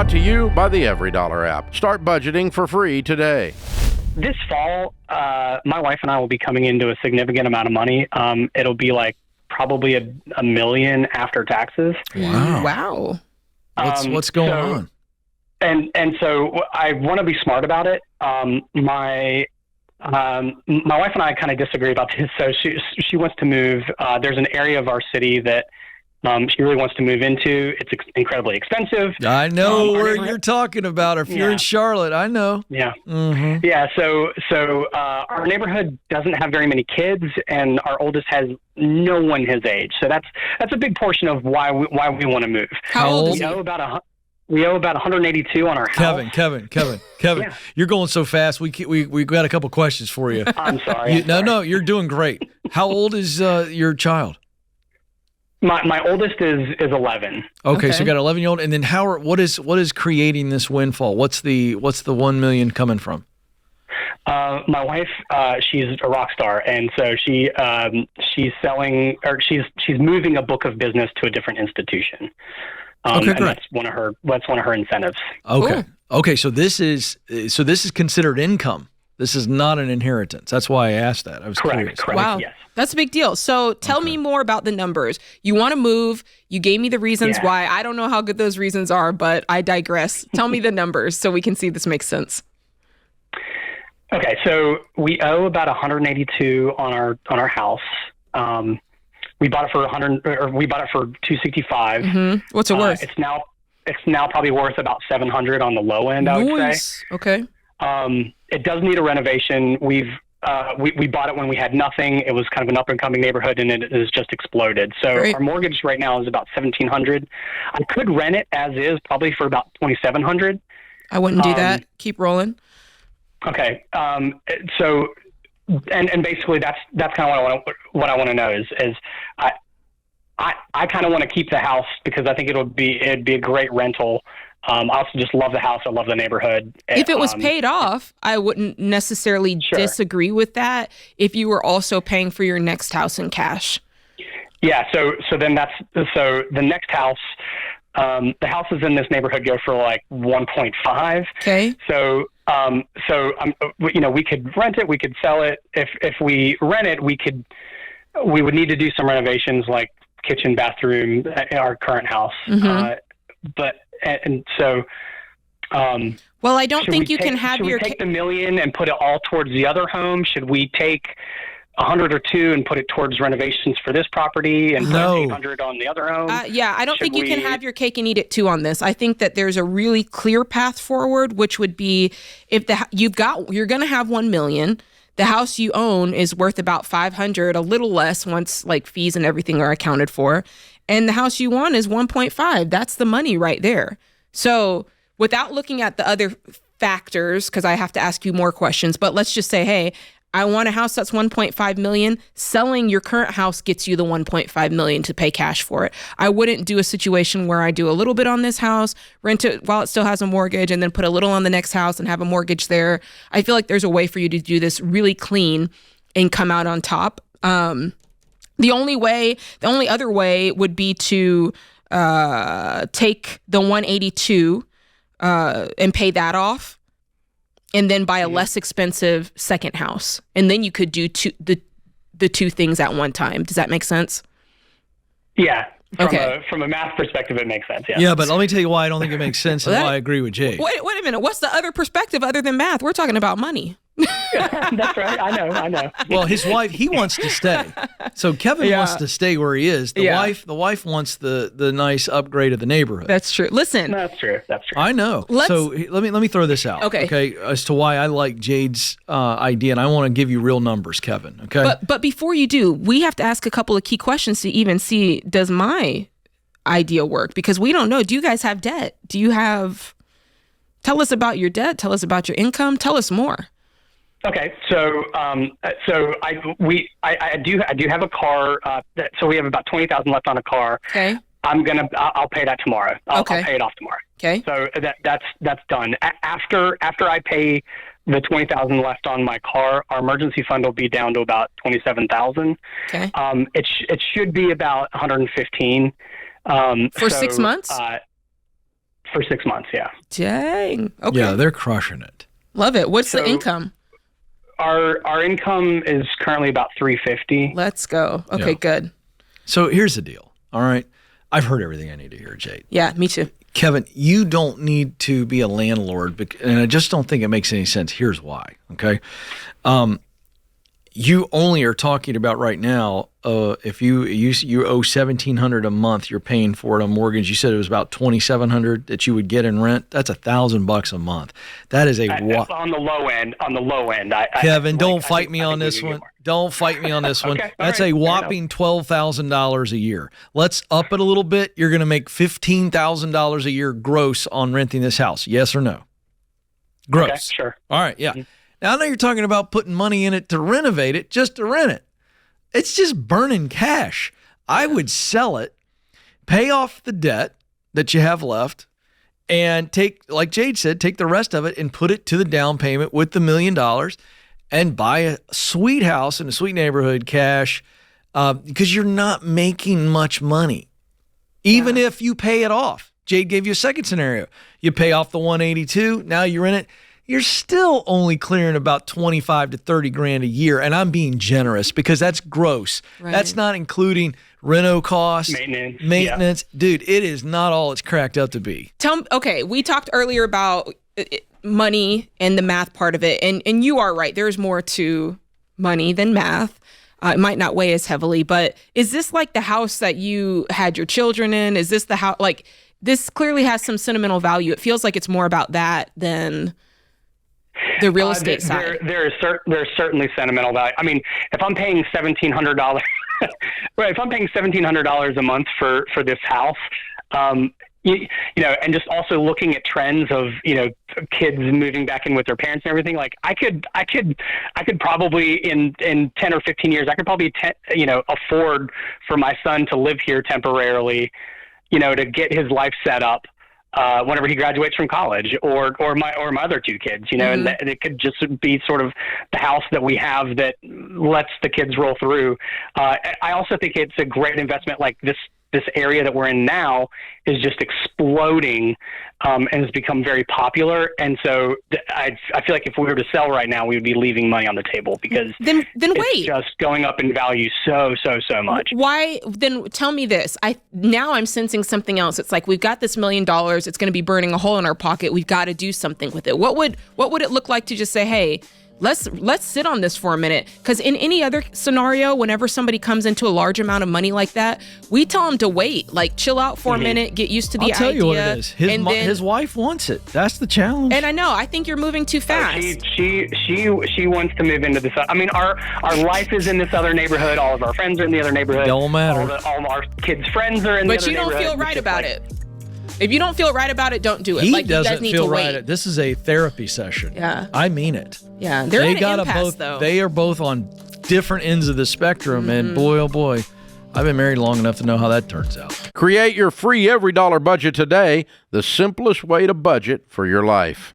Brought to you by the Every Dollar app. Start budgeting for free today. This fall, my wife and I will be coming into a significant amount of money. It'll be like probably a million after taxes. Wow. What's going on? And so I want to be smart about it. My wife and I kind of disagree about this. So she wants to move. There's an area of our city that she really wants to move into. It's incredibly expensive. I know where you're talking about. If you're in Charlotte, I know. Yeah. Mm-hmm. Yeah. So our neighborhood doesn't have very many kids, and our oldest has no one his age. So that's a big portion of why we want to move. How old is he? We owe about 182 on our house. Kevin, Yeah. You're going so fast. We got a couple questions for you. I'm sorry. No, you're doing great. How old is your child? My oldest is 11. Okay, so you got an 11-year-old, and then what is creating this windfall? What's the $1 million coming from? My wife, she's a rock star, and so she's selling, or she's moving a book of business to a different institution. Okay, great. And that's one of her incentives. Okay. Cool. Okay, so this is considered income. This is not an inheritance. That's why I asked that. I was curious. Correct. Wow. Yes. That's a big deal. So tell me more about the numbers. You want to move. You gave me the reasons why. I don't know how good those reasons are, but I digress. Tell me the numbers so we can see this makes sense. Okay, so we owe about 182 on our house. We bought it for $265. Mm-hmm. What's it worth? It's now probably worth about $700 on the low end, I would say. Okay. It does need a renovation. We bought it when we had nothing. It was kind of an up and coming neighborhood, and it has just exploded. So Our mortgage right now is about $1,700. I could rent it as is, probably for about $2,700. I wouldn't do that. Keep rolling. Okay. So, and basically that's kind of what I want to know is I kind of want to keep the house because I think it'd be a great rental. I also just love the house. I love the neighborhood. If it was paid off, I wouldn't necessarily disagree with that if you were also paying for your next house in cash. Yeah. So the next house, the houses in this neighborhood go for like 1.5. Okay. So we could rent it, we could sell it. If we rent it, we would need to do some renovations like kitchen, bathroom in our current house. Mm-hmm. Well, I don't think you can have your. Should we take the $1 million and put it all towards the other home? Should we take 100 or 2 and put it towards renovations for this property and put 800 on the other home? I don't think you can have your cake and eat it too on this. I think that there's a really clear path forward, which would be if you're going to have $1 million. The house you own is worth about $500, a little less once like fees and everything are accounted for. And the house you want is 1.5. That's the money right there. So without looking at the other factors, because I have to ask you more questions, but let's just say, hey, I want a house that's 1.5 million. Selling your current house gets you the 1.5 million to pay cash for it. I wouldn't do a situation where I do a little bit on this house, rent it while it still has a mortgage, and then put a little on the next house and have a mortgage there. I feel like there's a way for you to do this really clean and come out on top. The only other way would be to take the 182 and pay that off, and then buy a less expensive second house, and then you could do the two things at one time. Does that make sense? Yeah. From a math perspective, it makes sense. Yeah. Yeah, but let me tell you why I don't think it makes sense and why I agree with Jay. Wait a minute. What's the other perspective other than math? We're talking about money. That's right. I know. Well, his wife, he wants to stay. So Kevin wants to stay where he is. The wife wants the nice upgrade of the neighborhood. That's true. Listen. That's true. I know. So let me throw this out. Okay. As to why I like Jade's idea, and I want to give you real numbers, Kevin. Okay. But before you do, we have to ask a couple of key questions to even see, does my idea work? Because we don't know. Do you guys have debt? Tell us about your debt. Tell us about your income. Tell us more. Okay, so I do have a car. So we have about $20,000 left on a car. Okay. I'll pay that tomorrow. I'll pay it off tomorrow. Okay. So that's done. After I pay the $20,000 left on my car, our emergency fund will be down to about $27,000. Okay. It should be about $115. For 6 months. For 6 months, yeah. Dang. Okay. Yeah, they're crushing it. Love it. What's the income? Our income is currently about $350. Let's go. Okay, good. So here's the deal. All right. I've heard everything I need to hear, Jade. Yeah, me too. Kevin, you don't need to be a landlord, and I just don't think it makes any sense. Here's why, okay? You only are talking about right now, if you owe $1,700 a month, you're paying for it on mortgage. You said it was about $2,700 that you would get in rent. That's $1,000 a month. That is on the low end. On the low end, Kevin, don't fight me on this one. Don't fight me on this one. That's a whopping $12,000 a year. Let's up it a little bit. You're going to make $15,000 a year gross on renting this house. Yes or no? Gross. Okay, sure. All right. Yeah. Mm-hmm. Now I know you're talking about putting money in it to renovate it, just to rent it. It's just burning cash. I would sell it, pay off the debt that you have left, and take, like Jade said, take the rest of it and put it to the down payment with the $1 million and buy a sweet house in a sweet neighborhood cash, because you're not making much money, even if you pay it off. Jade gave you a second scenario. You pay off the $182, now you're in it. You're still only clearing about 25 to 30 grand a year. And I'm being generous because that's gross. Right. That's not including reno costs, maintenance. Yeah. Dude, it is not all it's cracked up to be. Okay, we talked earlier about money and the math part of it. And you are right. There's more to money than math. It might not weigh as heavily, but is this like the house that you had your children in? Is this the house? Like, this clearly has some sentimental value. It feels like it's more about that than the real estate side. There's certainly sentimental value. I mean, if I'm paying $1,700, right? If I'm paying $1,700 a month for this house, you know, and just also looking at trends of, you know, kids moving back in with their parents and everything. Like I could probably in 10 or 15 years, I could probably afford for my son to live here temporarily, you know, to get his life set up. Whenever he graduates from college, or my other two kids, you know, and it could just be sort of the house that we have that lets the kids roll through. I also think it's a great investment. Like this area that we're in now is just exploding, and has become very popular. And so I feel like if we were to sell right now, we would be leaving money on the table because then it's wait, just going up in value so much. Why? Then tell me this. I'm sensing something else. It's like we've got this $1 million. It's going to be burning a hole in our pocket. We've got to do something with it. What would it look like to just say, hey, let's sit on this for a minute? Because in any other scenario, whenever somebody comes into a large amount of money like that, we tell them to wait, like chill out for a minute, get used to the idea. I'll tell you what it is. His wife wants it. That's the challenge. And I know. I think you're moving too fast. She wants to move into this. I mean, our life is in this other neighborhood. All of our friends are in the other neighborhood. Don't matter. All of our kids' friends are in the other neighborhood. But you don't feel right about it. If you don't feel right about it, don't do it. He doesn't feel right. This is a therapy session. Yeah. I mean it. Yeah. They're in an impasse, though. They are both on different ends of the spectrum, and boy, oh boy, I've been married long enough to know how that turns out. Create your free every dollar budget today, the simplest way to budget for your life.